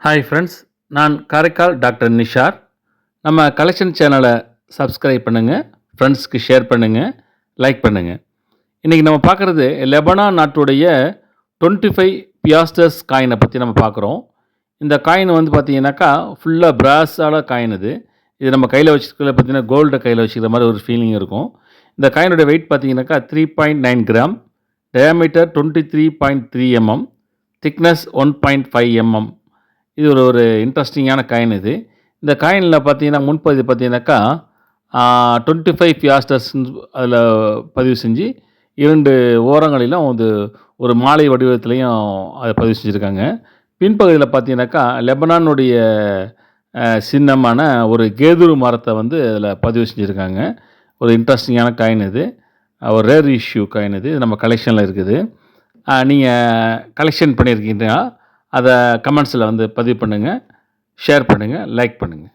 Hi friends, நான் Karaikal doctor Nishar. நம்ம collection சேனலை சப்ஸ்கிரைப் பண்ணுங்கள், ஃப்ரெண்ட்ஸ்க்கு ஷேர் பண்ணுங்கள், லைக் பண்ணுங்கள். இன்றைக்கி நம்ம பார்க்குறது லெபனான் நாட்டுடைய 25 பியாஸ்டர்ஸ் காயினை பற்றி நம்ம பார்க்குறோம். இந்த காயின் வந்து பார்த்தீங்கன்னாக்கா ஃபுல்லாக பிராஸால் காயின் இது நம்ம கையில் வச்சுருக்கல பார்த்தீங்கன்னா கோல்டை கையில் வச்சுக்கிற மாதிரி ஒரு ஃபீலிங் இருக்கும். இந்த காயினுடைய வெயிட் பார்த்தீங்கன்னாக்கா 3.9 gram, diameter 23.3 mm, thickness 1.5 mm. இது ஒரு இன்ட்ரெஸ்டிங்கான காயின் இந்த காயினில் பார்த்தீங்கன்னா முன்பதிவு பார்த்தீங்கன்னாக்கா 25 பியாஸ்டர்ஸ் அதில் பதிவு செஞ்சு 2 ஓரங்களிலும் ஒரு மாலை வடிவத்திலையும் அதை பதிவு செஞ்சுருக்காங்க. பின்பகுதியில் பார்த்தீங்கன்னாக்கா லெபனானுடைய சின்னமான ஒரு கேதுரு மரத்தை அதில் பதிவு செஞ்சுருக்காங்க. ஒரு இன்ட்ரெஸ்டிங்கான காயின் ஒரு ரேர் இஷ்யூ காயின் இது நம்ம கலெக்ஷனில் இருக்குது. நீங்கள் கலெக்ஷன் பண்ணியிருக்கீங்கன்னா அதை கமெண்ட்ஸில் பதிவு பண்ணுங்கள், ஷேர் பண்ணுங்கள், லைக் பண்ணுங்கள்.